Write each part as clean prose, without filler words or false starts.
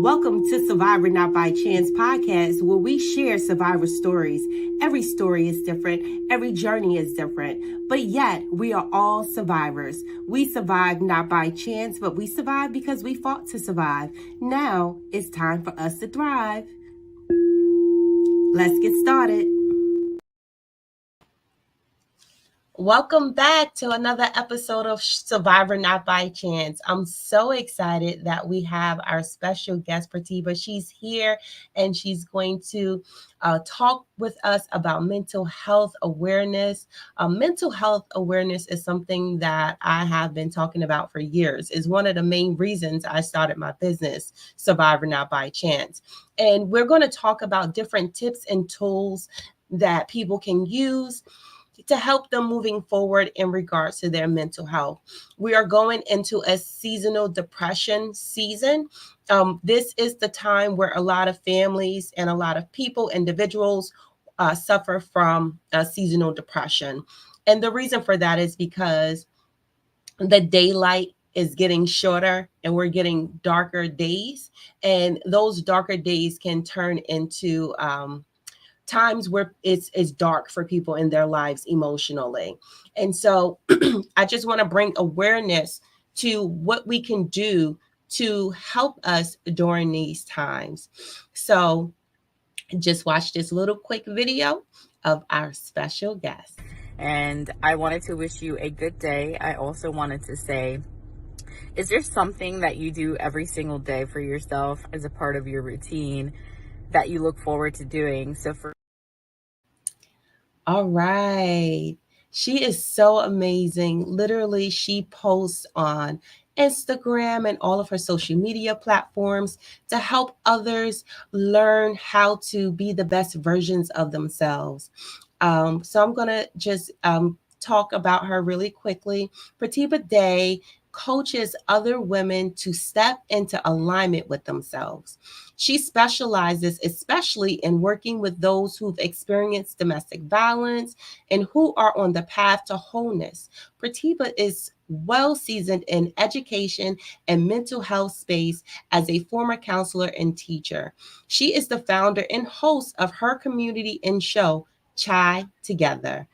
Welcome to Survivor Not by Chance podcast, where we share survivor stories. Every story is different, every journey is different, but yet we are all survivors. We survive not by chance, but we survive because we fought to survive. Now it's time for us to thrive. Let's get started. Welcome back to another episode of Survivor Not by Chance. I'm so excited that we have our special guest, Pratibha. She's here and she's going to talk with us about mental health awareness. Mental health awareness is something that I have been talking about for years. It's one of the main reasons I started my business, Survivor Not by Chance. And we're going to talk about different tips and tools that people can use to help them moving forward in regards to their mental health. We are going into a seasonal depression season. This is the time where a lot of families and a lot of people, individuals, suffer from seasonal depression. And the reason for that is because the daylight is getting shorter and we're getting darker days. And those darker days can turn into times where it's dark for people in their lives emotionally. And so I just want to bring awareness to what we can do to help us during these times. So just watch this little quick video of our special guest. And I wanted to wish you a good day. I also wanted to say, is there something that you do every single day for yourself as a part of your routine that you look forward to doing? So for All right. She is so amazing. Literally, she posts on Instagram and all of her social media platforms to help others learn how to be the best versions of themselves. So I'm going to just talk about her really quickly. Pratibha Dey coaches other women to step into alignment with themselves. She specializes especially in working with those who've experienced domestic violence and who are on the path to wholeness. Pratibha is well seasoned in education and mental health space as a former counselor and teacher. She is the founder and host of her community and show, Chai Together.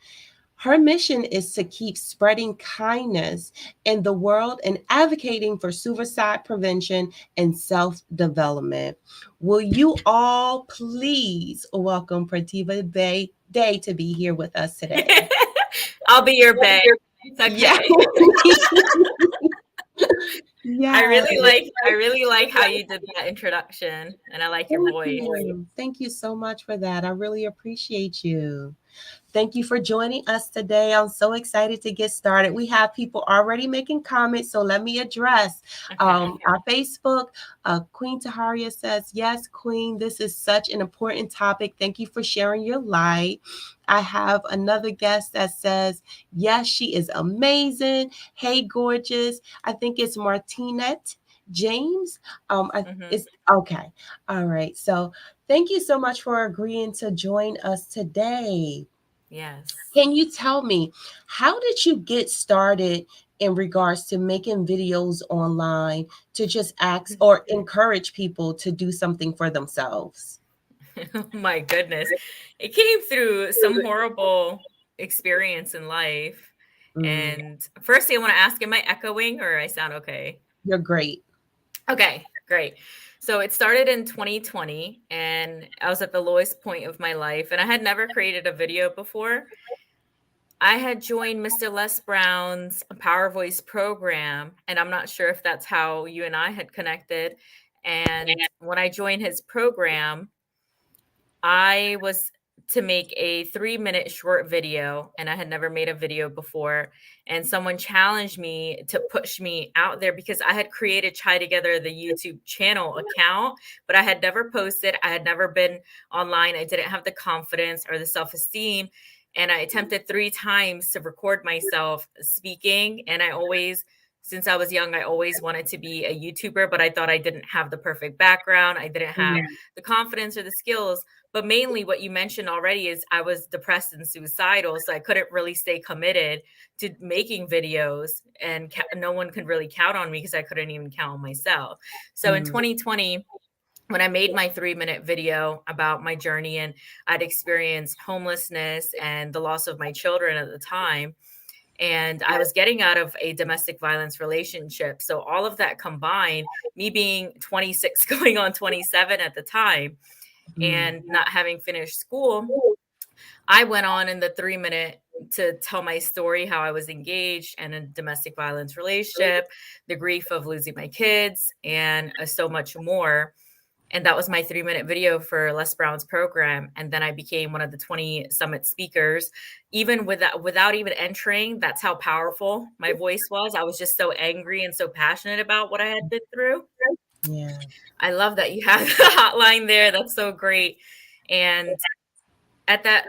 Her mission is to keep spreading kindness in the world and advocating for suicide prevention and self-development. Will you all please welcome Pratibha Dey to be here with us today? I'll be your bae. It's okay. Yeah. I really like how you did that introduction, and I like your voice. Thank you so much for that. I really appreciate you. Thank you for joining us today. I'm so excited to get started. We have people already making comments, so let me address our Facebook. Queen Taharia says, yes, Queen, this is such an important topic. Thank you for sharing your light. I have another guest that says, yes, she is amazing. Hey, gorgeous. I think it's Martinette James. It's okay. All right. So thank you so much for agreeing to join us today. Yes. Can you tell me, how did you get started in regards to making videos online to just ask or encourage people to do something for themselves? My goodness. It came through some horrible experience in life. And firstly, I want to ask, am I echoing or I sound okay? You're great. Okay, great. So it started in 2020 and I was at the lowest point of my life and I had never created a video before. I had joined Mr. Les Brown's Power Voice program, and I'm not sure if that's how you and I had connected. And when I joined his program, I was to make a 3-minute short video, and I had never made a video before. And someone challenged me to push me out there because I had created Chai Together, the YouTube channel account, but I had never posted. I had never been online. I didn't have the confidence or the self-esteem. And I attempted 3 times to record myself speaking. And since I was young, I always wanted to be a YouTuber, but I thought I didn't have the perfect background. I didn't have the confidence or the skills. But mainly what you mentioned already is I was depressed and suicidal. So I couldn't really stay committed to making videos. And no one could really count on me because I couldn't even count on myself. So in 2020, when I made my 3-minute video about my journey, and I'd experienced homelessness and the loss of my children at the time. And I was getting out of a domestic violence relationship. So all of that combined, me being 26, going on 27 at the time, Mm. and not having finished school, I went on in the 3-minute to tell my story, how I was engaged in a domestic violence relationship, the grief of losing my kids, and so much more. And that was my 3-minute video for Les Brown's program. And then I became one of the 20 summit speakers. Even without even entering, that's how powerful my voice was. I was just so angry and so passionate about what I had been through. Yeah. I love that you have the hotline there. That's so great. And at that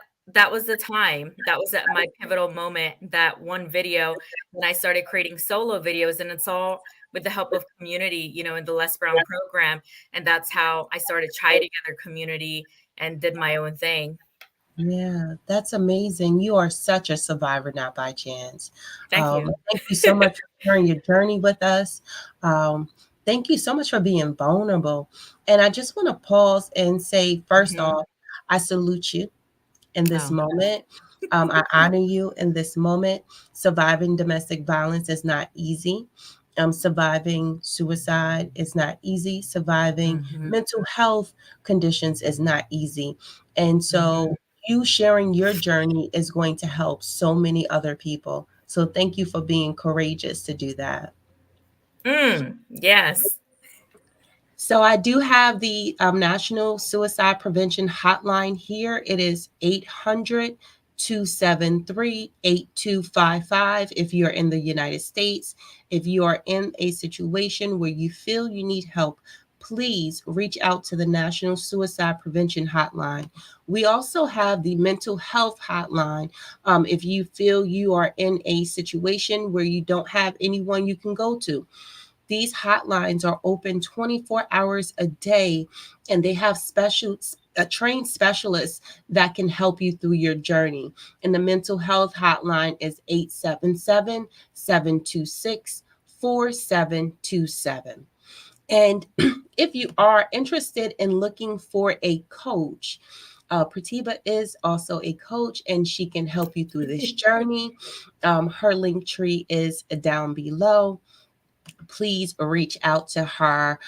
was the time, that was at my pivotal moment, that one video, when I started creating solo videos. And it's all with the help of community, in the Les Brown program. And that's how I started Chai Together community and did my own thing. Yeah, that's amazing. You are such a survivor, not by chance. Thank you. Thank you so much for sharing your journey with us. Um, Thank you so much for being vulnerable. And I just want to pause and say, first Mhm. off, I salute you in this Oh. moment. I honor you in this moment. Surviving domestic violence is not easy. Surviving suicide is not easy. Surviving Mhm. mental health conditions is not easy. And so, Mhm. you sharing your journey is going to help so many other people. So, thank you for being courageous to do that. Yes. So I do have the National Suicide Prevention Hotline here. It is 800-273-8255 if you're in the United States. If you are in a situation where you feel you need help, please reach out to the National Suicide Prevention Hotline. We also have the Mental Health Hotline. If you feel you are in a situation where you don't have anyone you can go to, these hotlines are open 24 hours a day, and they have trained specialists that can help you through your journey. And the mental health hotline is 877-726-4727. And if you are interested in looking for a coach, Pratibha is also a coach, and she can help you through this journey. Her link tree is down below. Please reach out to her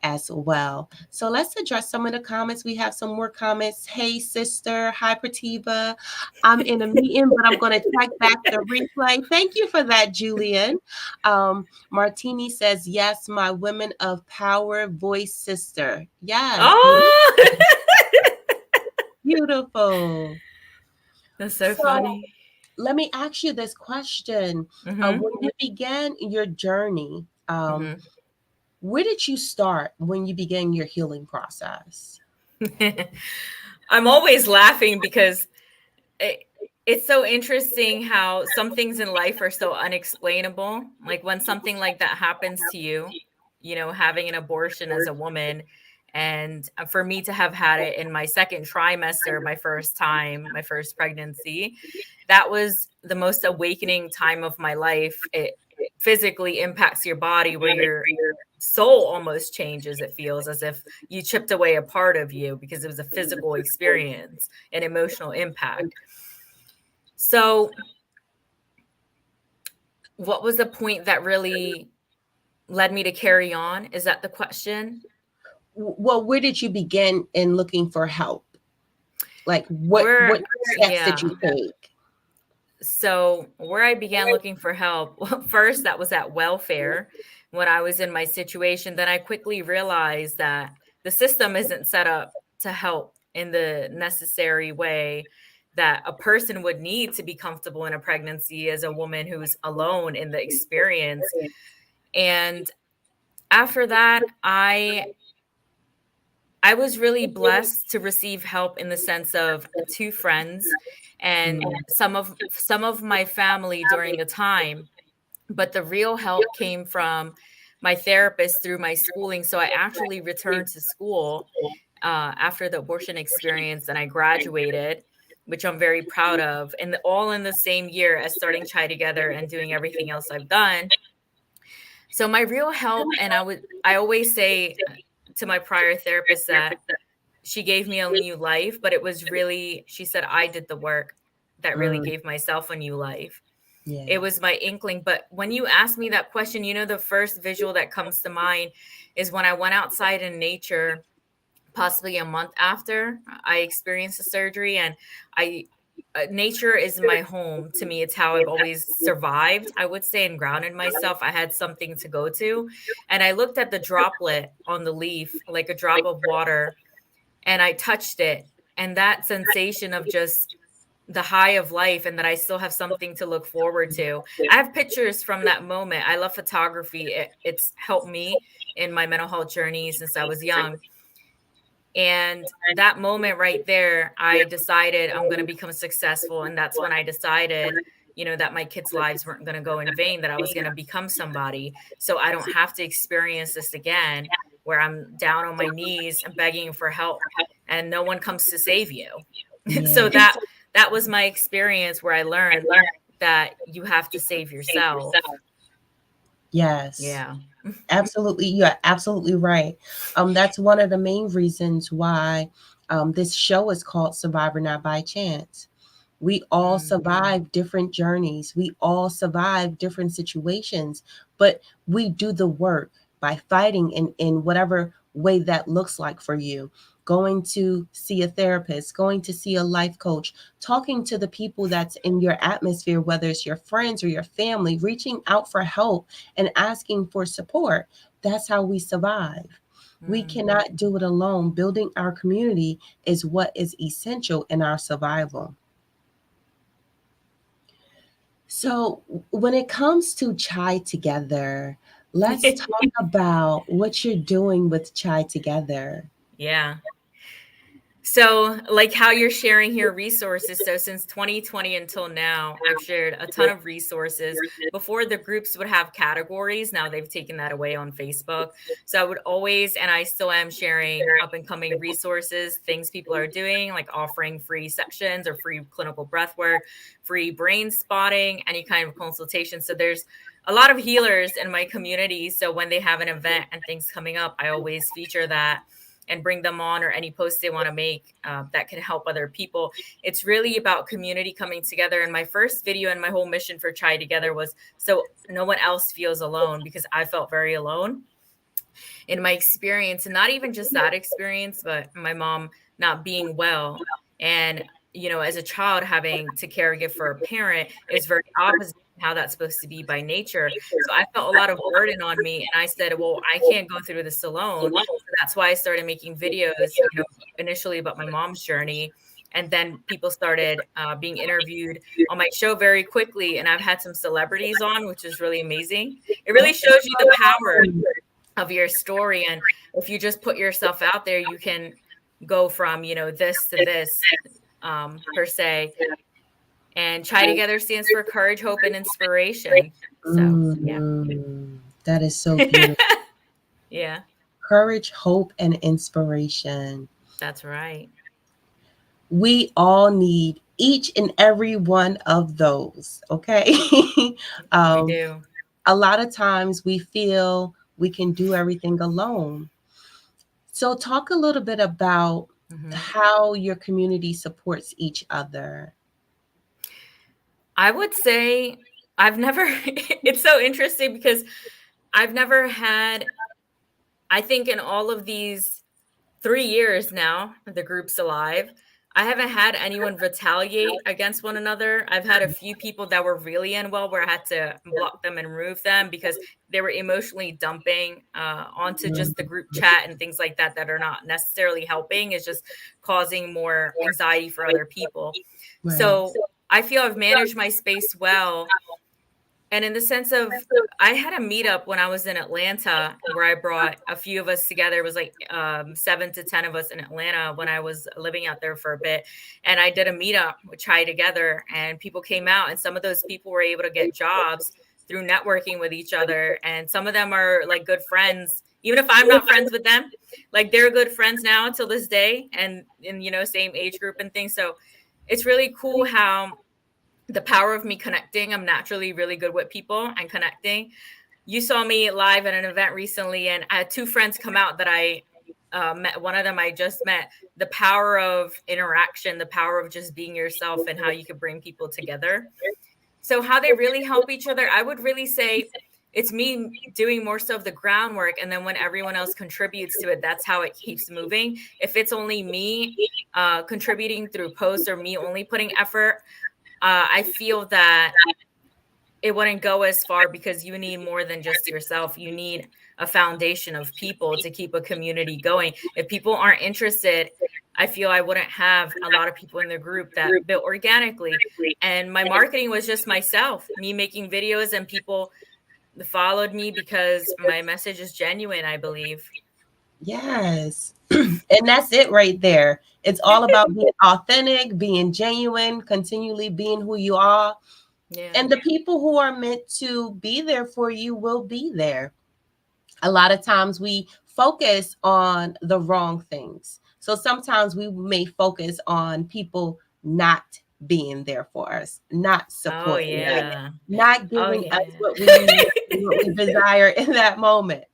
as well. So let's address some of the comments. We have some more comments. Hey, sister. Hi, Pratibha. I'm in a meeting, but I'm going to check back the replay. Thank you for that, Julian. Martini says, yes, my women of power voice sister. Yes, Oh. beautiful. That's so So funny. let me ask you this question. Mhm. When you began your journey, Mhm. where did you start when you began your healing process? I'm always laughing because it, it's so interesting how some things in life are so unexplainable. Like when something like that happens to you, having an abortion as a woman, and for me to have had it in my second trimester, my first time, my first pregnancy, that was the most awakening time of my life. It physically impacts your body where your soul almost changes. It feels as if you chipped away a part of you because it was a physical experience, an emotional impact. So, what was the point that really led me to carry on? Is that the question? Well, where did you begin in looking for help? Like what Where, steps did yeah. you take? So, where I began looking for help, well, first, that was at welfare when I was in my situation. Then I quickly realized that the system isn't set up to help in the necessary way that a person would need to be comfortable in a pregnancy as a woman who's alone in the experience. And after that, I was really blessed to receive help in the sense of two friends and Mm, some of my family during the time, but the real help came from my therapist through my schooling. So I actually returned to school after the abortion experience, and I graduated, which I'm very proud of, and all in the same year as starting Chai Together and doing everything else I've done. So my real help, and I always say to my prior therapist that she gave me a new life, but it was really, she said, I did the work that really Mm, gave myself a new life. It yeah. was my inkling. But when you ask me that question, the first visual that comes to mind is when I went outside in nature, possibly a month after I experienced the surgery. And I, nature is my home. To me, it's how I've always survived, I would say, and grounded myself. I had something to go to. And I looked at the droplet on the leaf, like a drop of water, and I touched it. And that sensation of just the high of life, and that I still have something to look forward to. I have pictures from that moment. I love photography. It's helped me in my mental health journey since I was young. And that moment right there, I decided I'm going to become successful. And that's when I decided, that my kids' lives weren't going to go in vain, that I was going to become somebody. So I don't have to experience this again, where I'm down on my knees and begging for help and no one comes to save you. So Yes. that was my experience, where I learned that you have to save yourself. Yes. Yeah. Absolutely. You're absolutely right. That's one of the main reasons why this show is called Survivor Not by Chance. We all Mm. survive different journeys. We all survive different situations, but we do the work by fighting in whatever way that looks like for you. Going to see a therapist, going to see a life coach, talking to the people that's in your atmosphere, whether it's your friends or your family, reaching out for help and asking for support. That's how we survive. We Mm. cannot do it alone. Building our community is what is essential in our survival. So, when it comes to Chai Together, let's talk about what you're doing with Chai Together. Yeah. So, like how you're sharing here resources. So, since 2020 until now, I've shared a ton of resources. Before, the groups would have categories. Now they've taken that away on Facebook. So, I would always, and I still am, sharing up and coming resources, things people are doing, like offering free sessions or free clinical breath work, free brain spotting, any kind of consultation. So, there's a lot of healers in my community. So, when they have an event and things coming up, I always feature that and bring them on, or any posts they want to make that can help other people. It's really about community coming together. And my first video and my whole mission for Chai Together was so no one else feels alone, because I felt very alone in my experience. And not even just that experience, but my mom not being well. And, as a child, having to caregive for a parent is very opposite how that's supposed to be by nature. So I felt a lot of burden on me. And I said, well, I can't go through this alone. So that's why I started making videos, initially about my mom's journey. And then people started being interviewed on my show very quickly. And I've had some celebrities on, which is really amazing. It really shows you the power of your story. And if you just put yourself out there, you can go from, this to this, per se. And Chai Together stands for courage, hope, and inspiration. So, yeah. That is so beautiful. Yeah, Courage, hope, and inspiration. that's right. We all need each and every one of those, okay? We um, do. a lot of times we feel we can do everything alone. So, talk a little bit about Mhm. how your community supports each other. I would say I've never, it's so interesting because I've never had, I think in all of these 3 years now, the group's alive, I haven't had anyone retaliate against one another. I've had a few people that were really unwell where I had to block them and remove them because they were emotionally dumping onto Mm, just the group chat and things like that that are not necessarily helping. It's just causing more anxiety for other people. right. So I feel I've managed my space well, and in the sense of, I had a meetup when I was in Atlanta where I brought a few of us together. It was like 7 to 10 of us in Atlanta when I was living out there for a bit. And I did a meetup with Chai Together, and people came out, and some of those people were able to get jobs through networking with each other. And some of them are like good friends, even if I'm not friends with them, like they're good friends now until this day, and in, same age group and things. So it's really cool how the power of me connecting. I'm naturally really good with people and connecting. You saw me live at an event recently, and I had two friends come out that I one of them I just met, the power of interaction, the power of just being yourself and how you could bring people together. So how they really help each other, I would really say it's me doing more so of the groundwork. And then when everyone else contributes to it, that's how it keeps moving. If it's only me contributing through posts or me only putting effort, I feel that it wouldn't go as far because you need more than just yourself. You need a foundation of people to keep a community going. If people aren't interested, I feel I wouldn't have a lot of people in the group that built organically. And my marketing was just myself, me making videos, and people followed me because my message is genuine, I believe. Yes. And that's it right there. It's all about being authentic, being genuine, continually being who you are. Yeah. And the people who are meant to be there for you will be there. A lot of times we focus on the wrong things. So sometimes we may focus on people not being there for us, not Oh, supporting us, yeah. not Oh, giving us yeah. what we need, what we desire in that moment.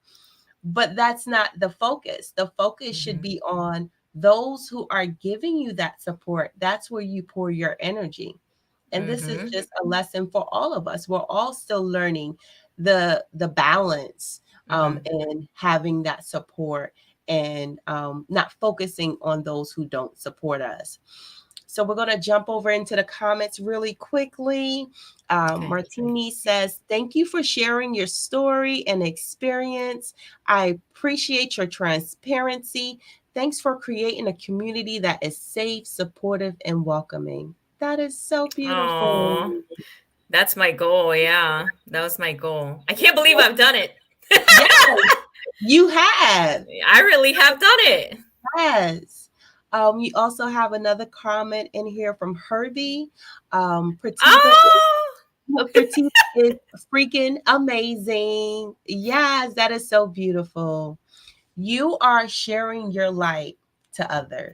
But that's not the focus. The focus should Mhm. be on those who are giving you that support. That's where you pour your energy. And this is Mhm. just a lesson for all of us. We're all still learning the balance Mhm. and having that support and not focusing on those who don't support us. So we're going to jump over into the comments really quickly. Okay. Martini says, "Thank you for sharing your story and experience. I appreciate your transparency. Thanks for creating a community that is safe, supportive, and welcoming." That is so beautiful. Oh, that's my goal. Yeah, that was my goal. I can't believe I've done it. Yes, you have. I really have done it. Yes. You also have another comment in here from Herbie. Oh, Pratibha is freaking amazing. Yes, that is so beautiful. You are sharing your light to others.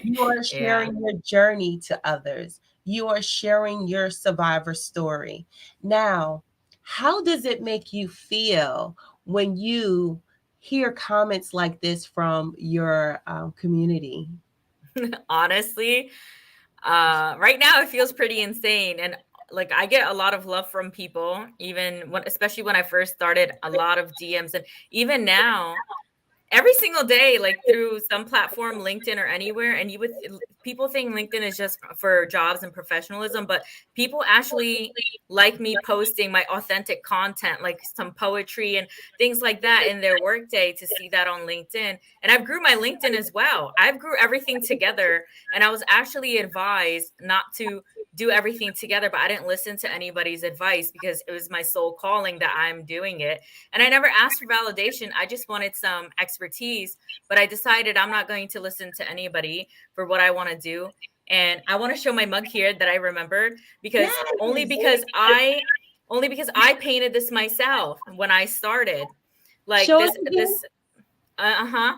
You are yeah. sharing your journey to others. You are sharing your survivor story. Now, how does it make you feel when you hear comments like this from your community? Honestly, right now it feels pretty insane, and like I get a lot of love from people, even when, especially when I first started, a lot of DMs, and even now every single day, like through some platform, LinkedIn or anywhere. And people think LinkedIn is just for jobs and professionalism, but people actually like me posting my authentic content, like some poetry and things like that in their workday, to see that on LinkedIn. And I've grew my LinkedIn as well. I've grew everything together, and I was actually advised not to do everything together, but I didn't listen to anybody's advice because it was my soul calling that I'm doing it. And I never asked for validation. I just wanted some expertise, but I decided I'm not going to listen to anybody for what I want to do. And I want to show my mug here that I remembered, because Yes. only because I painted this myself when I started. Like Show it this again. uh-huh.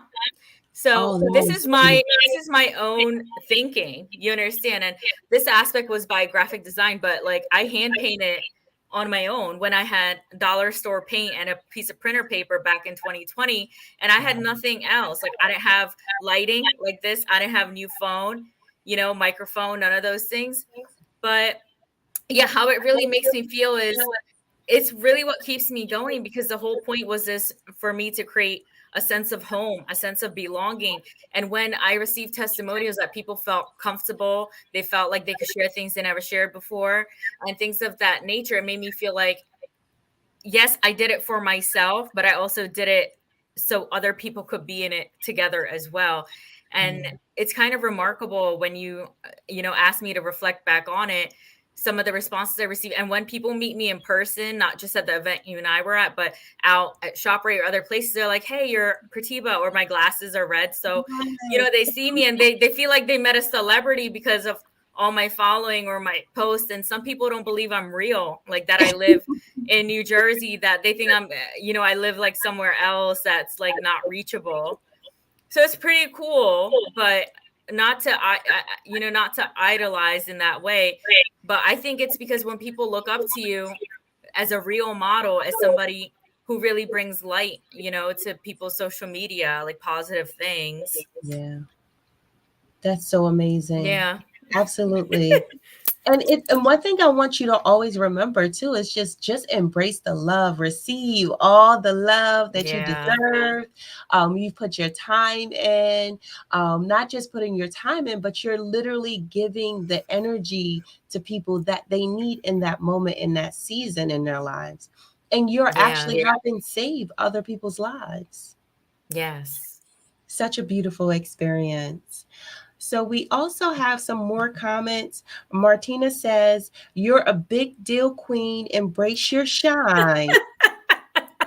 So Oh, that is beautiful. this is my own thinking, you understand? And this aspect was by graphic design, but like I hand painted on my own when I had dollar store paint and a piece of printer paper back in 2020, and I had nothing else. Like I didn't have lighting like this, I didn't have new phone, microphone, none of those things. But yeah, how it really makes me feel is it's really what keeps me going, because the whole point was this, for me to create a sense of home, a sense of belonging. And when I received testimonials that people felt comfortable, they felt like they could share things they never shared before, and things of that nature, it made me feel like, yes, I did it for myself, but I also did it so other people could be in it together as well. And it's kind of remarkable when ask me to reflect back on it, some of the responses I received. And when people meet me in person, not just at the event you and I were at, but out at ShopRite or other places, they're like, "Hey, you're Pratibha," or "My glasses are red." So, Yes. they see me and they feel like they met a celebrity because of all my following or my posts. And some people don't believe I'm real, like that I live in New Jersey, that they think I live like somewhere else that's like not reachable. So it's pretty cool, but not to, not to idolize in that way. But I think it's because when people look up to you as a real model, as somebody who really brings light, to people's social media, like positive things. Yeah, that's so amazing. Yeah. Absolutely. And one thing I want you to always remember too is just embrace the love, receive all the love that you Yeah. deserve. You put your time in, not just putting your time in, but you're literally giving the energy to people that they need in that moment, in that season in their lives, and you're Yeah. actually helping save other people's lives. Yes. Such a beautiful experience. So we also have some more comments. Martina says, "You're a big deal queen. Embrace your shine."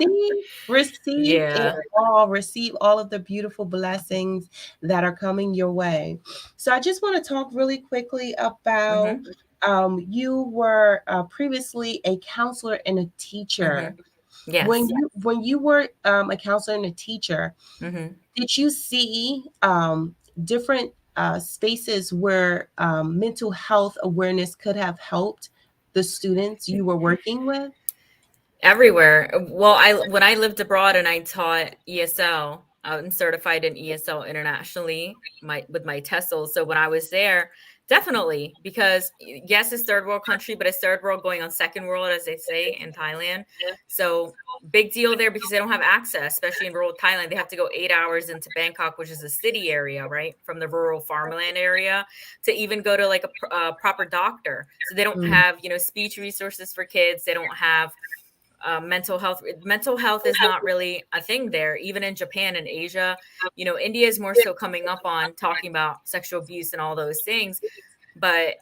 See, receive it Yeah. all. Receive all of the beautiful blessings that are coming your way. So I just want to talk really quickly about Mhm. you were previously a counselor and a teacher. Mhm. Yes. When you were a counselor and a teacher, Mhm. did you see different spaces where mental health awareness could have helped the students you were working with? Everywhere. Well, I when I lived abroad and I taught ESL, I'm certified in ESL internationally, with my TESOL. So when I was there, definitely, because yes, it's third world country, but it's third world going on second world, as they say in Thailand. So big deal there because they don't have access, especially in rural Thailand. They have to go 8 hours into Bangkok, which is a city area, right, from the rural farmland area, to even go to like a proper doctor. So they don't Mm, have, speech resources for kids. They don't have mental health. Mental health is not really a thing there, even in Japan and Asia. India is more so coming up on talking about sexual abuse and all those things, but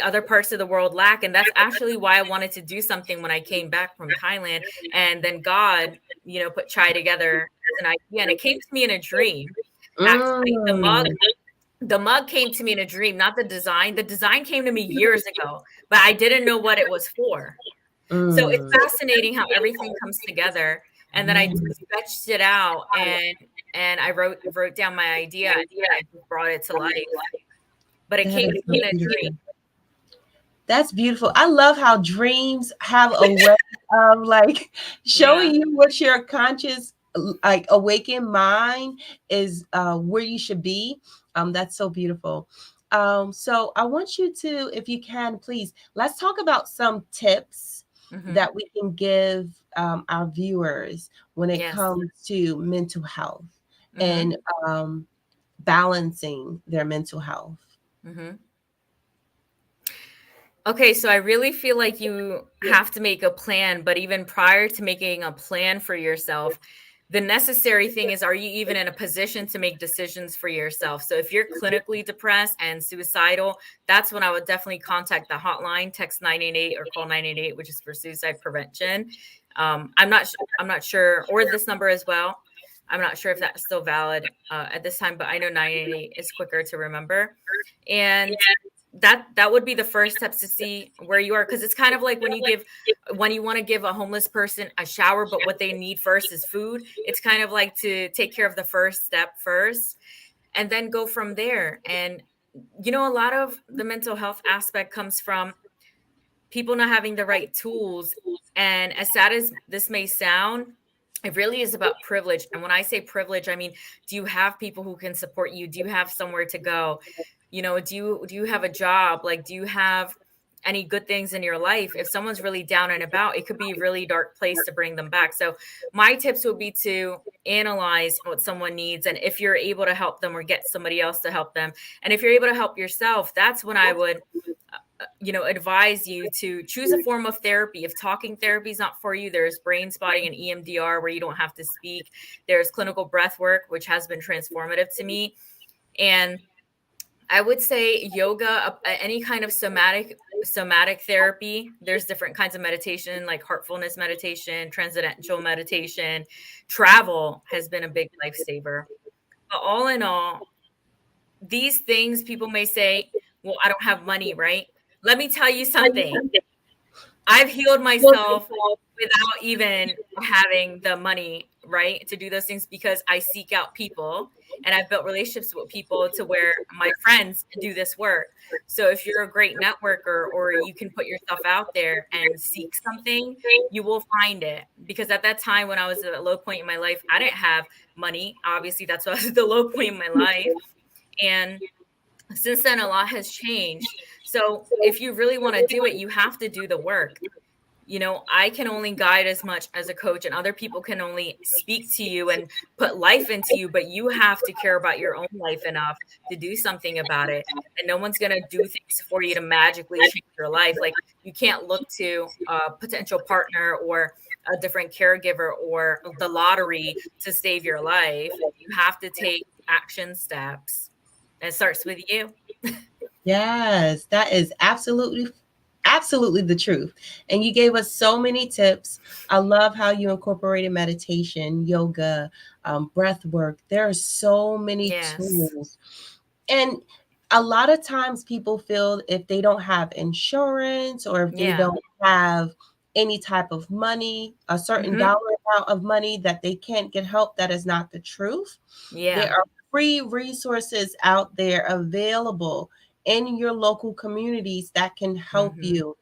other parts of the world lack. And that's actually why I wanted to do something when I came back from Thailand. And then God, put Chai together as an idea, and it came to me in a dream. Actually, mm, the mug came to me in a dream, not the design. The design came to me years ago, but I didn't know what it was for. So it's mm. fascinating how everything comes together. And then I Yeah, sketched it out, and I wrote down my idea, and I just brought it to life. But it that came is to so me in a dream. beautiful. That's beautiful. I love how dreams have a way of like Yeah. showing you what your conscious, like awakened mind is, where you should be. That's so beautiful. So I want you to, if you can, please, let's talk about some tips Hmm. that we can give our viewers when it Yes. comes to mental health Hmm. and balancing their mental health. Hmm. Okay, so I really feel like you have to make a plan, but even prior to making a plan for yourself, the necessary thing is, are you even in a position to make decisions for yourself? So if you're clinically depressed and suicidal, that's when I would definitely contact the hotline, text 988 or call 988, which is for suicide prevention. I'm not sure, or this number as well. I'm not sure if that's still valid at this time, but I know 988 is quicker to remember. And that would be the first steps to see where you are, because it's kind of like when you want to give a homeless person a shower, but what they need first is food. It's kind of like to take care of the first step first and then go from there. And a lot of the mental health aspect comes from people not having the right tools. And as sad as this may sound, it really is about privilege. And when I say privilege, I mean, do you have people who can support you? Do you have somewhere to go? Do you have a job? Like, do you have any good things in your life? If someone's really down and about, it could be a really dark place to bring them back. So my tips would be to analyze what someone needs, and if you're able to help them or get somebody else to help them. And if you're able to help yourself, that's when I would advise you to choose a form of therapy. If talking therapy is not for you, there's brain spotting and EMDR where you don't have to speak. There's clinical breath work, which has been transformative to me. And I would say yoga, any kind of somatic therapy. There's different kinds of meditation, like heartfulness meditation, transcendental meditation. Travel has been a big lifesaver. But all in all, these things, people may say, well, I don't have money, right? Let me tell you something. I've healed myself without even having the money, right, to do those things because I seek out people and I've built relationships with people to where my friends do this work. So if you're a great networker or you can put yourself out there and seek something, you will find it. Because at that time when I was at a low point in my life, I didn't have money. Obviously, that's why I was at the low point in my life. And since then, a lot has changed. So if you really want to do it, you have to do the work. I can only guide as much as a coach, and other people can only speak to you and put life into you, but you have to care about your own life enough to do something about it. And no one's going to do things for you to magically change your life. Like, you can't look to a potential partner or a different caregiver or the lottery to save your life. You have to take action steps. And it starts with you. Yes, that is absolutely the truth. And you gave us so many tips. I love how you incorporated meditation, yoga, breath work. There are so many Yes. tools. And a lot of times people feel if they don't have insurance or if they Yeah. don't have any type of money, a certain Hmm. dollar amount of money, that they can't get help. That is not the truth. There Yeah. are free resources out there available in your local communities that can help Hmm. you.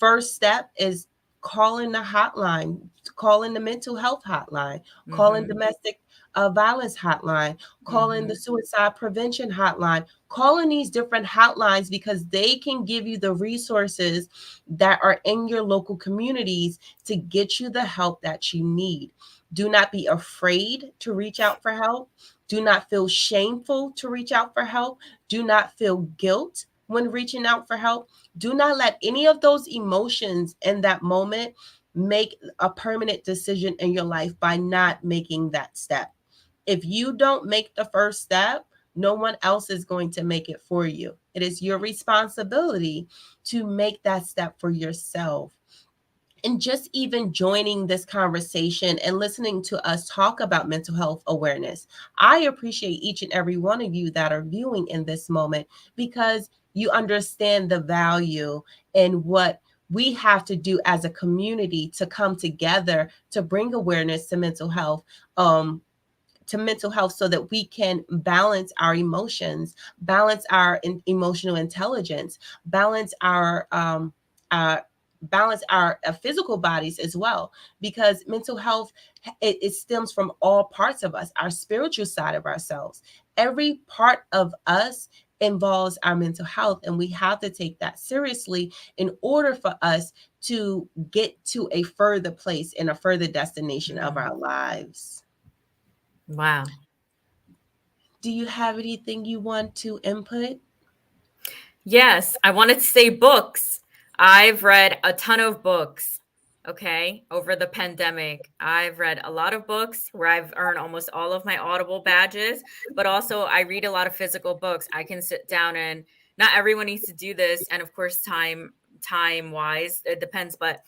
First step is calling the hotline, calling the mental health hotline, calling Hmm. domestic violence hotline, calling the Hmm. suicide prevention hotline, calling these different hotlines because they can give you the resources that are in your local communities to get you the help that you need. Do not be afraid to reach out for help. Do not feel shameful to reach out for help. Do not feel guilt when reaching out for help. Do not let any of those emotions in that moment make a permanent decision in your life by not making that step. If you don't make the first step, no one else is going to make it for you. It is your responsibility to make that step for yourself. And just even joining this conversation and listening to us talk about mental health awareness, I appreciate each and every one of you that are viewing in this moment because you understand the value and what we have to do as a community to come together to bring awareness to mental health so that we can balance our emotions, balance our emotional intelligence, balance our balance our physical bodies as well, because mental health, it stems from all parts of us, our spiritual side of ourselves. Every part of us involves our mental health, and we have to take that seriously in order for us to get to a further place and a further destination of our Mm. lives. Wow. Do you have anything you want to input? Yes, I wanted to say books. I've read a ton of books, okay, over the pandemic. I've read a lot of books where I've earned almost all of my Audible badges, but also I read a lot of physical books. I can sit down and not everyone needs to do this, and of course time wise, it depends, but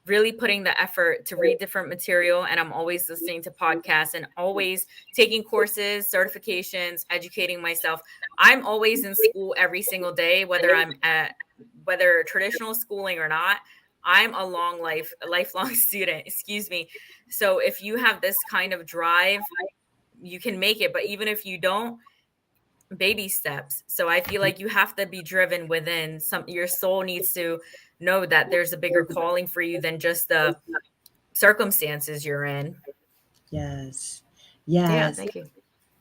really putting the effort to read different material, and I'm always listening to podcasts and always taking courses, certifications, educating myself. I'm always in school every single day, whether traditional schooling or not. I'm a lifelong student, excuse me. So if you have this kind of drive, you can make it, but even if you don't, baby steps. So I feel like you have to be driven within. Some Your soul needs to know that there's a bigger calling for you than just the circumstances you're in. Yes. Yeah, Yes. thank you.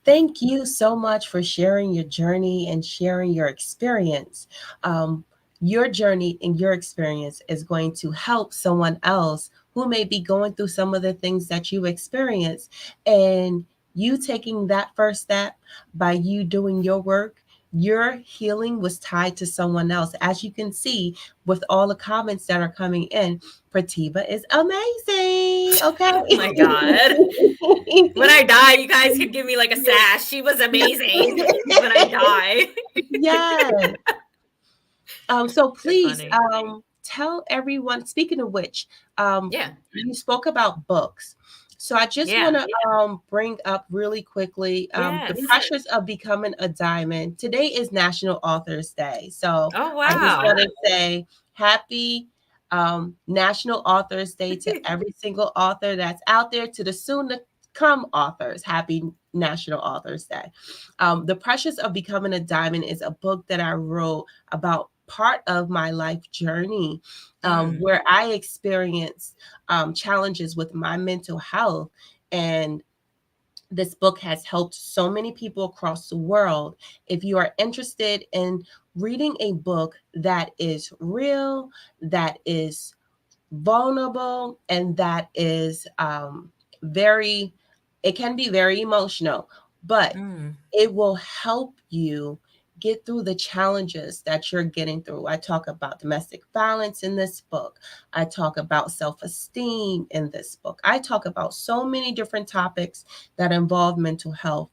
Thank you so much for sharing your journey and sharing your experience. Um, your journey and your experience is going to help someone else who may be going through some of the things that you experience. And you taking that first step by you doing your work, your healing was tied to someone else. As you can see with all the comments that are coming in, Pratibha is amazing. Oh my God. When Okay. I die, you guys could give me like a sash. She was amazing when I die. Yes. So So please, funny. tell everyone. Speaking of which, Yeah. you spoke about books. So I just want Yeah. to bring up really quickly the Yes. pressures of becoming a diamond. Today is National Authors Day, so Oh, I just wow. want to say happy. National Authors Day to every single author that's out there, to the soon to come authors. Happy National Authors Day. The Pressures of Becoming a Diamond is a book that I wrote about part of my life journey, where I experienced challenges with my mental health. And this book has helped so many people across the world. If you are interested in reading a book that is real, that is vulnerable, and that is very, it can be very emotional, but it will help you get through the challenges that you're getting through. I talk about domestic violence in this book. I talk about self-esteem in this book. I talk about so many different topics that involve mental health.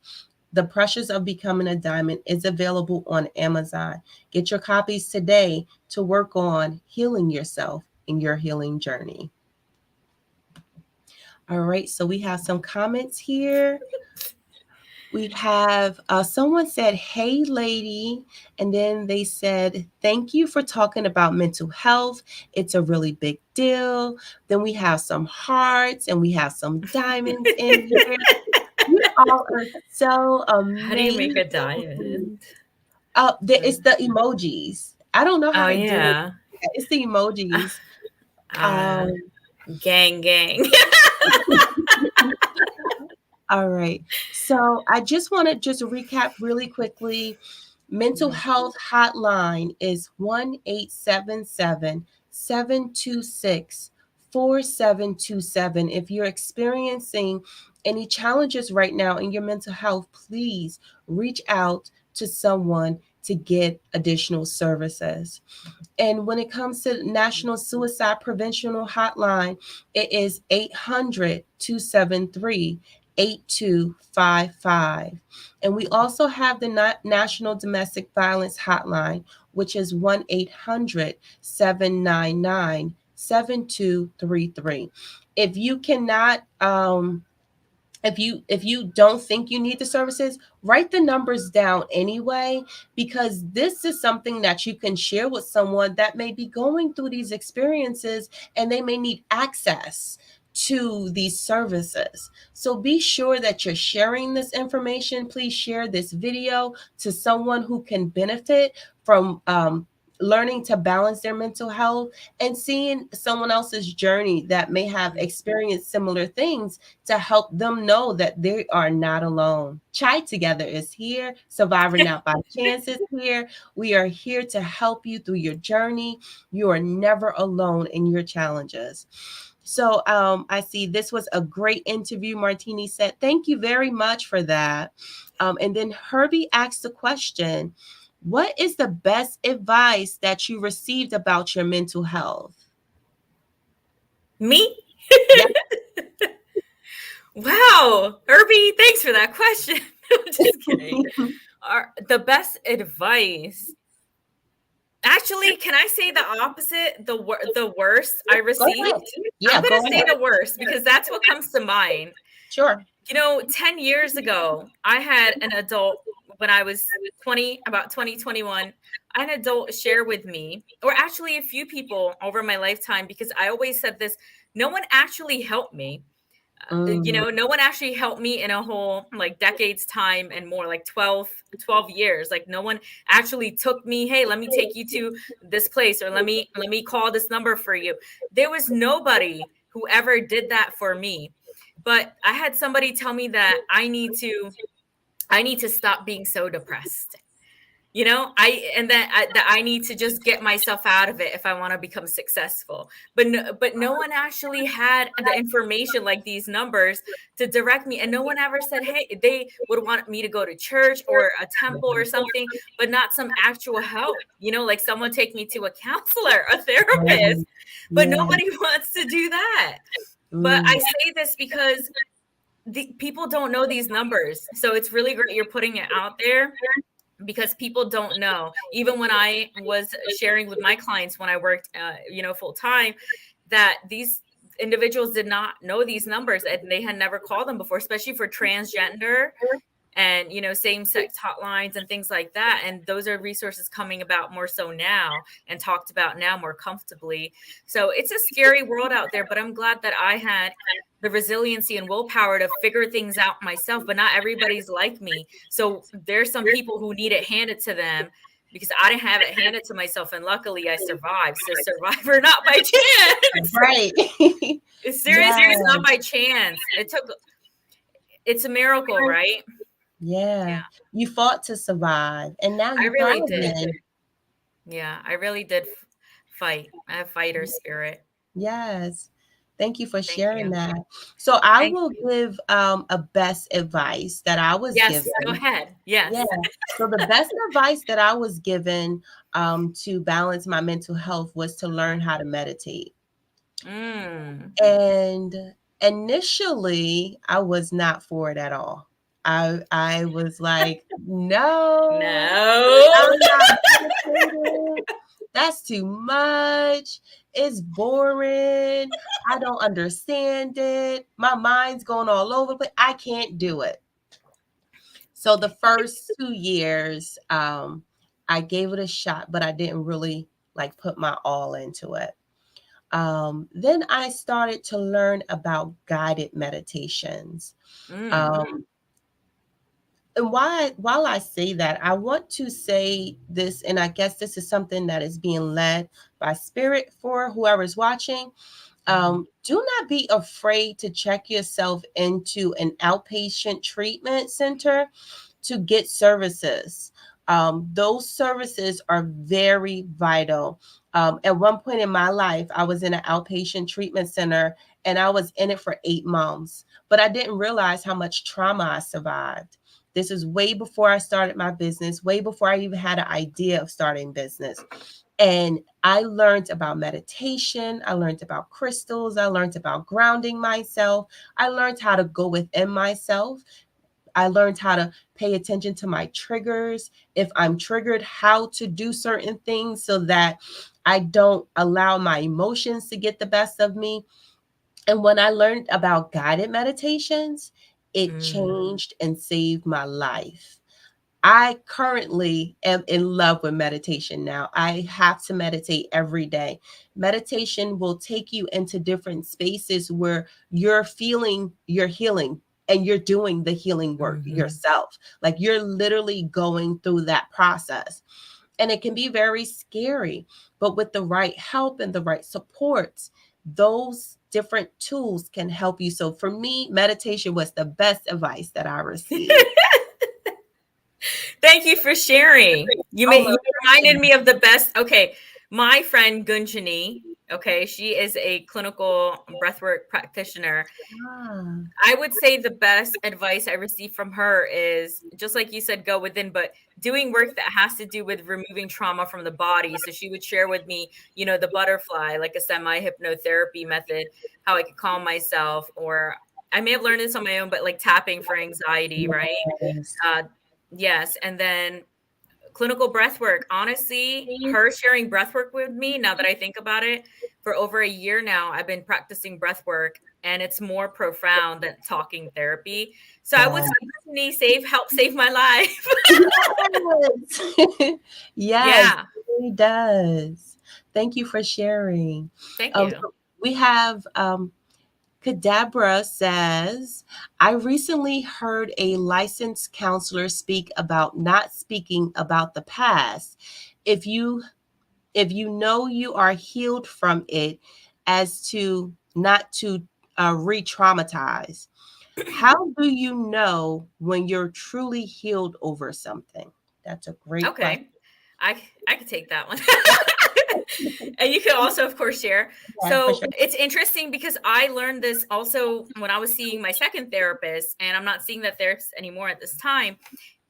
The Pressures of Becoming a Diamond is available on Amazon. Get your copies today to work on healing yourself in your healing journey. All right, so we have some comments here. We have someone said, "Hey, lady," and then they said, "Thank you for talking about mental health. It's a really big deal." Then we have some hearts and we have some diamonds in here. You all are so How do you make a amazing. diamond? It's the emojis. I don't know how Oh to do it. yeah. It's the emojis. Uh, Um, gang. all right. So I just want to just recap really quickly. Mental health hotline is 1-877-726-4727. If you're experiencing any challenges right now in your mental health, please reach out to someone to get additional services. And when it comes to National Suicide Prevention Hotline, it is 800-273-8255. And we also have the National Domestic Violence Hotline, which is 1-800-799-7233. If you cannot if you don't think you need the services, write the numbers down anyway, because this is something that you can share with someone that may be going through these experiences and they may need access to these services. So be sure that you're sharing this information. Please share this video to someone who can benefit from learning to balance their mental health and seeing someone else's journey that may have experienced similar things, to help them know that they are not alone. Chai Together is here. Survivor Not by Chance is here. We are here to help you through your journey. You are never alone in your challenges. So I see this was a great interview. Martini said, "Thank you very much for that." And then Herbie asked the question, "What is the best advice that you received about your mental health?" Me? Yeah. Wow, Herbie, thanks for that question. I'm just kidding. The best advice. Actually, can I say the opposite? The worst I Go ahead. received? I'm Yeah, going go to say ahead. the worst because that's what comes to mind. Sure. 10 years ago, I had an adult when I was 20, about 2021. I had an adult share with me, or actually a few people over my lifetime, because I always said this: no one actually helped me. Mm, No one actually helped me in a whole like decades time and more, like 12 years. Like no one actually took me, hey, let me take you to this place, or let me call this number for you. There was nobody who ever did that for me. But I had somebody tell me that I need to stop being so depressed. That I need to just get myself out of it if I want to become successful. But no one actually had the information like these numbers to direct me, and no one ever said, hey, they would want me to go to church or a temple or something, but not some actual help. Like someone take me to a counselor, a right. therapist, but Yeah. nobody wants to do that. But Mm, I say this because the people don't know these numbers, so it's really great you're putting it out there, because people don't know. Even when I was sharing with my clients when I worked, full time, that these individuals did not know these numbers and they had never called them before, especially for transgender and, same-sex hotlines and things like that. And those are resources coming about more so now and talked about now more comfortably. So it's a scary world out there, but I'm glad that I had the resiliency and willpower to figure things out myself, but not everybody's like me. So there's some people who need it handed to them because I didn't have it handed to myself, and luckily I survived. So survivor, not by chance. Right. It's seriously, it's not by chance. It's a miracle, right? Yeah. You fought to survive, and now I you're really did. thriving. Yeah, I really did fight. I have fighter spirit. Yes. Thank you for Thank sharing you. that. So I Thank will you. give a best advice that I was Yes, given. go ahead. Yeah. Yes. So the best advice that I was given to balance my mental health was to learn how to meditate. Mm. And initially, I was not for it at all. I was like, no, No. I'm not meditating. That's too much. It's boring. I don't understand it. My mind's going all over, but I can't do it. So the first 2 years, I gave it a shot, but I didn't really like put my all into it. Then I started to learn about guided meditations. Mm. Um, and while I say that, I want to say this, and I guess this is something that is being led by spirit for whoever's watching. Do not be afraid to check yourself into an outpatient treatment center to get services. Those services are very vital. At one point in my life, I was in an outpatient treatment center and I was in it for 8 months, but I didn't realize how much trauma I survived. This is way before I started my business, way before I even had an idea of starting business. And I learned about meditation. I learned about crystals. I learned about grounding myself. I learned how to go within myself. I learned how to pay attention to my triggers. If I'm triggered, how to do certain things so that I don't allow my emotions to get the best of me. And when I learned about guided meditations, it Mm. changed and saved my life. I currently am in love with meditation now. I have to meditate every day. Meditation will take you into different spaces where you're feeling you're healing and you're doing the healing work Mm-hmm. yourself. Like you're literally going through that process. And it can be very scary, but with the right help and the right supports, those different tools can help you. So for me, meditation was the best advice that I received. Thank you for sharing. Oh You reminded me of the best. Okay, my friend Gunjani. Okay, she is a clinical breathwork practitioner. my I would say the best advice I received from her is just like you said, go within, but doing work that has to do with removing trauma from the body. So she would share with me, the butterfly, like a semi hypnotherapy method, how I could calm myself, or I may have learned this on my own, but like tapping for anxiety, right? yes. Uh, yes. And then clinical breath work. Honestly, her sharing breath work with me, now that I think about it, for over a year now, I've been practicing breath work and it's more profound than talking therapy. So I would Wow. say Brittany help save my life. Yes. Yes, Yeah. it really does. Thank you for sharing. Thank you. So we have Kadabra says, I recently heard a licensed counselor speak about not speaking about the past. If you know you are healed from it, as to not to re-traumatize. How do you know when you're truly healed over something? That's a great question. Okay. I could take that one. And you could also, of course, share. Yeah, for So sure. it's interesting because I learned this also when I was seeing my second therapist, and I'm not seeing that therapist anymore at this time.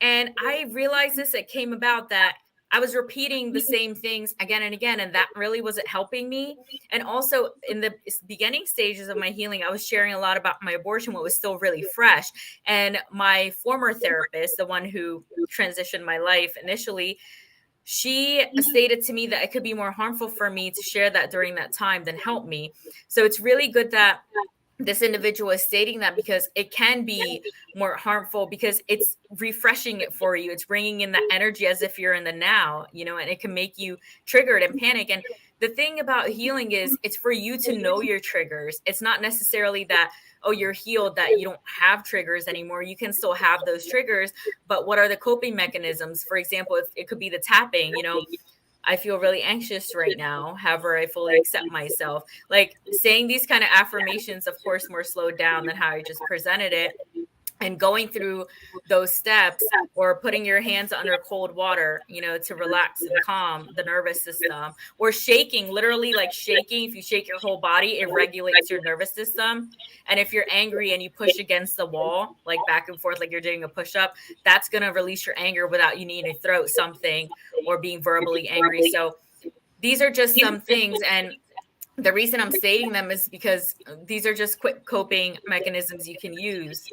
And I realized this, it came about that I was repeating the same things again and again, and that really wasn't helping me. And also in the beginning stages of my healing, I was sharing a lot about my abortion, what was still really fresh. And my former therapist, the one who transitioned my life initially, she stated to me that it could be more harmful for me to share that during that time than help me. So it's really good that this individual is stating that because it can be more harmful, because it's refreshing it for you. It's bringing in the energy as if you're in the now, and it can make you triggered and panic. And the thing about healing is it's for you to know your triggers. It's not necessarily that, oh, you're healed, that you don't have triggers anymore. You can still have those triggers, but what are the coping mechanisms? For example, it could be the tapping. I feel really anxious right now. However, I fully accept myself. Like saying these kind of affirmations, of course, more slowed down than how I just presented it. And going through those steps, or putting your hands under cold water, to relax and calm the nervous system, or shaking, literally like shaking. If you shake your whole body, it regulates your nervous system. And if you're angry and you push against the wall, like back and forth, like you're doing a push up, that's going to release your anger without you needing to throw something or being verbally angry. So these are just some things. And the reason I'm stating them is because these are just quick coping mechanisms you can use.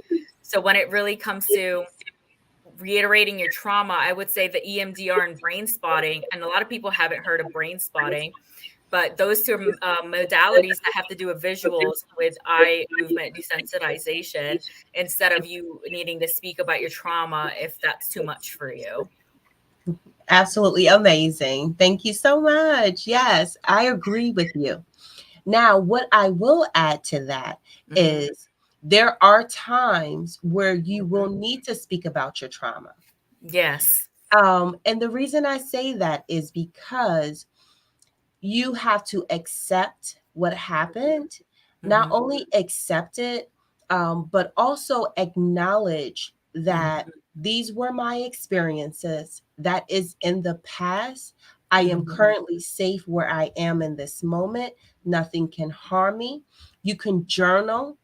So when it really comes to reiterating your trauma, I would say the EMDR and brain spotting, and a lot of people haven't heard of brain spotting, but those two modalities that have to do with visuals with eye movement desensitization, instead of you needing to speak about your trauma if that's too much for you. Absolutely amazing. Thank you so much. Yes, I agree with you. Now, what I will add to that is there are times where you will need to speak about your trauma. Yes. And the reason I say that is because you have to accept what happened, not only accept it, but also acknowledge that these were my experiences. That is in the past. I am currently safe where I am in this moment. Nothing can harm me. You can journal.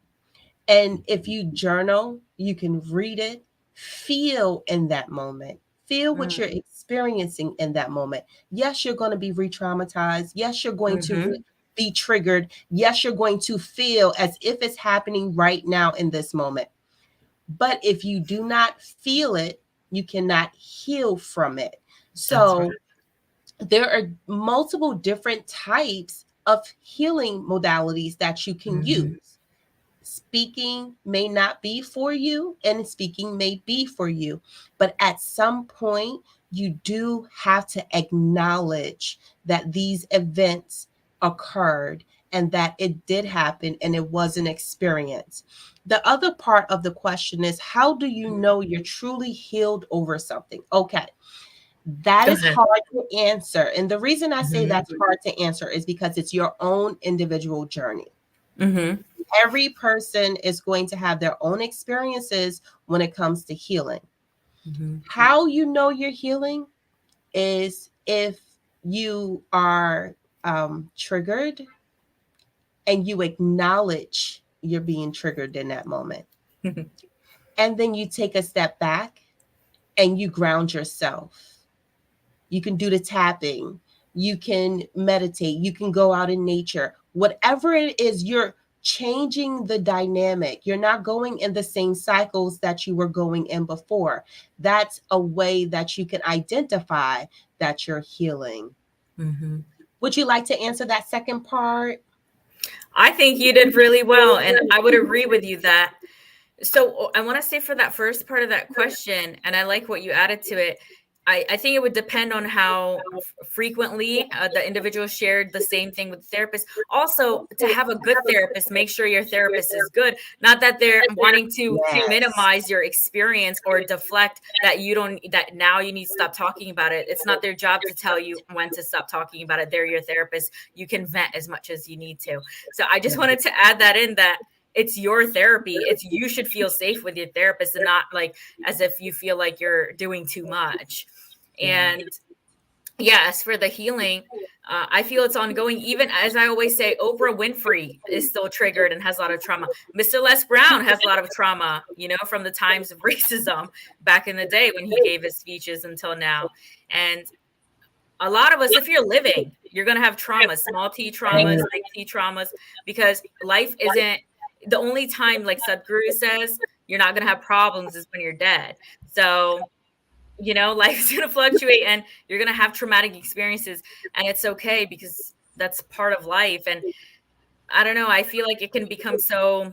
And if you journal, you can read it, feel in that moment, feel what you're experiencing in that moment. Yes, you're going to be re traumatized. Yes, you're going to be triggered. Yes, you're going to feel as if it's happening right now in this moment. But if you do not feel it, you cannot heal from it. So there are multiple different types of healing modalities that you can use. Speaking may not be for you, and speaking may be for you, but at some point you do have to acknowledge that these events occurred and that it did happen and it was an experience. The other part of the question is, how do you know you're truly healed over something? Okay, that Go is ahead. hard to answer, and the reason I say that's hard to answer is because it's your own individual journey. Every person is going to have their own experiences when it comes to healing. How you know you're healing is if you are triggered and you acknowledge you're being triggered in that moment. And then you take a step back and you ground yourself. You can do the tapping, you can meditate, you can go out in nature. Whatever it is, you're changing the dynamic. You're not going in the same cycles that you were going in before. That's a way that you can identify that you're healing. Would you like to answer that second part? I think you did really well, and I would agree with you that. So I want to say for that first part of that question, and I like what you added to it. I think it would depend on how frequently the individual shared the same thing with the therapist. Also, to have a good therapist, make sure your therapist is good. Not that they're wanting to Yes. minimize your experience or deflect that that now you need to stop talking about it. It's not their job to tell you when to stop talking about it. They're your therapist. You can vent as much as you need to. So I just wanted to add that in, that it's your therapy. You should feel safe with your therapist, and not like as if you feel like you're doing too much. And yes, for the healing, I feel it's ongoing. Even as I always say, Oprah Winfrey is still triggered and has a lot of trauma. Mr. Les Brown has a lot of trauma, from the times of racism back in the day when he gave his speeches until now. And a lot of us, if you're living, you're going to have traumas, small t traumas, big T traumas, because life isn't the only time, like Sadhguru says, you're not going to have problems is when you're dead. So, life's going to fluctuate and you're going to have traumatic experiences, and it's okay because that's part of life. And I don't know, I feel like it can become so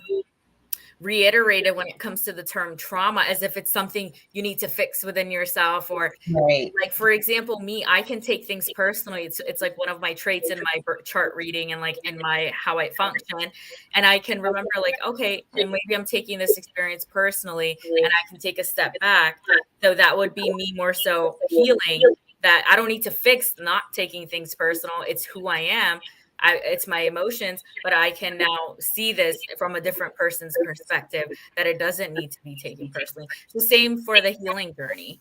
reiterated when it comes to the term trauma, as if it's something you need to fix within yourself. Or Right. like, for example, me, I can take things personally. It's like one of my traits in my chart reading and like in my how I function. And I can remember like, okay, and maybe I'm taking this experience personally, and I can take a step back. So that would be me more so healing, that I don't need to fix not taking things personal. It's who I am. It's my emotions, but I can now see this from a different person's perspective, that it doesn't need to be taken personally. So same for the healing journey.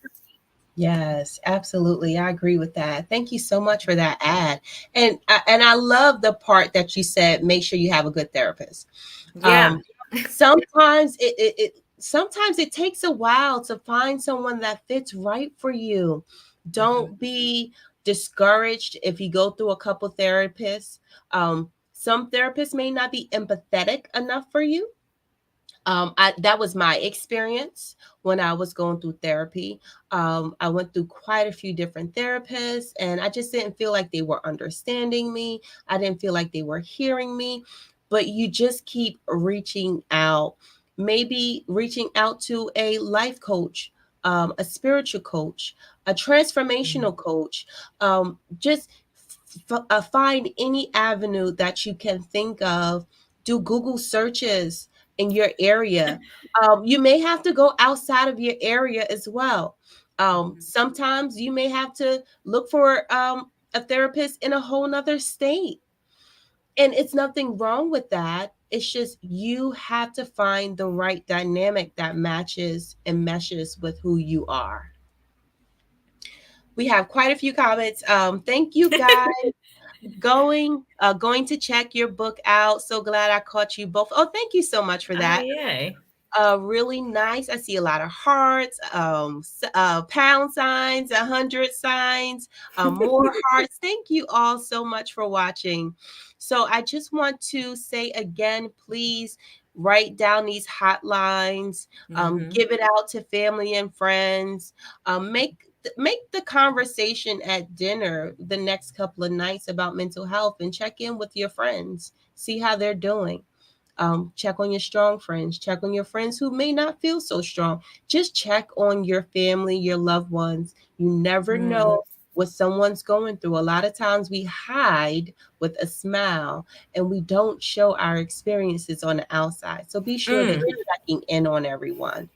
Yes, absolutely. I agree with that. Thank you so much for that ad. And I love the part that you said, make sure you have a good therapist. Yeah. Um, sometimes sometimes it takes a while to find someone that fits right for you. Mhm. Don't be discouraged if you go through a couple therapists. Some therapists may not be empathetic enough for you. That was my experience when I was going through therapy. I went through quite a few different therapists, and I just didn't feel like they were understanding me. I didn't feel like they were hearing me. But you just keep reaching out, maybe reaching out to a life coach, a spiritual coach, a Mhm. transformational coach. Just find any avenue that you can think of. Do Google searches in your area. You may have to go outside of your area as well. Mhm. Sometimes you may have to look for a therapist in a whole nother state. And it's nothing wrong with that. It's just you have to find the right dynamic that matches and meshes with who you are. We have quite a few comments. Thank you guys. Going to check your book out. So glad I caught you both. Oh, thank you so much for Oh, that. yay. Really nice. I see a lot of hearts, pound signs, 100 signs, more hearts. Thank you all so much for watching. So I just want to say again, please write down these hotlines, Mhm. give it out to family and friends, make the conversation at dinner the next couple of nights about mental health, and check in with your friends, see how they're doing. Check on your strong friends, check on your friends who may not feel so strong. Just check on your family, your loved ones. You never Mm. know what someone's going through. A lot of times we hide with a smile and we don't show our experiences on the outside. So be sure that Mm. you're checking in on everyone.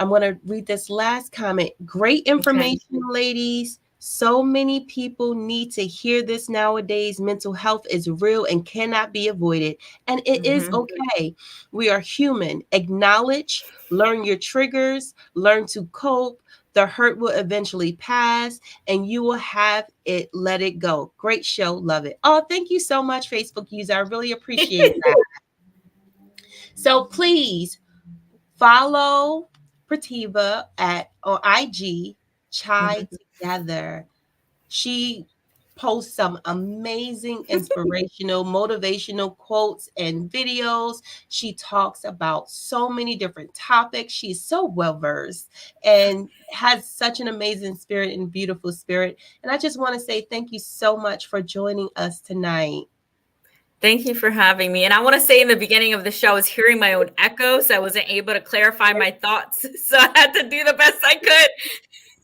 I'm going to read this last comment. Great Okay. information, ladies. So many people need to hear this nowadays. Mental health is real and cannot be avoided. And it is Mhm. okay. We are human. Acknowledge, learn your triggers, learn to cope. The hurt will eventually pass and you will have it, let it go. Great show. Love it. Oh, thank you so much, Facebook user. I really appreciate that. So please follow Pratibha at on IG, Chai Mhm. Together. She posts some amazing inspirational, motivational quotes and videos. She talks about so many different topics. She's so well versed and has such an amazing spirit and beautiful spirit. And I just want to say thank you so much for joining us tonight. Thank you for having me. And I want to say in the beginning of the show, I was hearing my own echo, so I wasn't able to clarify my thoughts. So I had to do the best I could.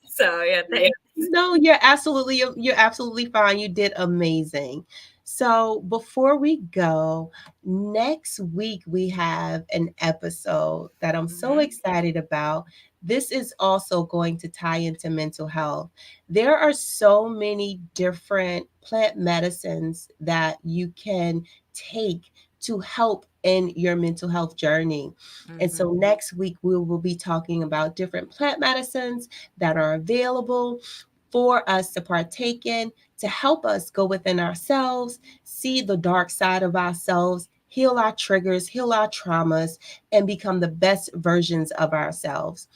So yeah, thanks. No, you're absolutely fine. You did amazing. So before we go, next week we have an episode that I'm so Mhm. excited about. This is also going to tie into mental health. There are so many different plant medicines that you can take to help in your mental health journey. And Mhm. so next week we will be talking about different plant medicines that are available for us to partake in, to help us go within ourselves, see the dark side of ourselves, heal our triggers, heal our traumas, and become the best versions of ourselves.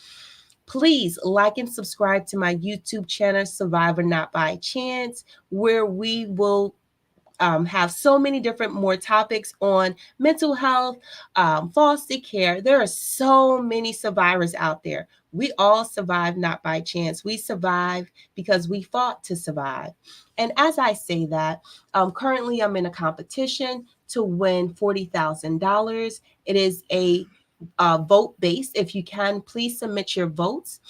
Please like and subscribe to my YouTube channel, Survivor Not by Chance, where we will have so many different more topics on mental health, foster care. There are so many survivors out there. We all survive not by chance. We survive because we fought to survive. And as I say that, currently I'm in a competition to win $40,000. It is a vote based. If you can, please submit your votes.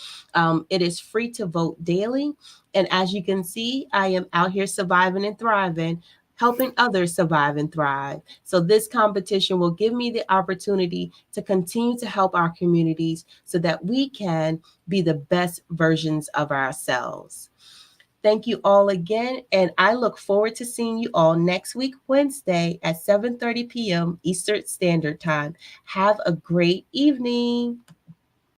It is free to vote daily. And as you can see, I am out here surviving and thriving, helping others survive and thrive. So, this competition will give me the opportunity to continue to help our communities so that we can be the best versions of ourselves. Thank you all again, and I look forward to seeing you all next week, Wednesday at 7:30 p.m. Eastern Standard Time. Have a great evening.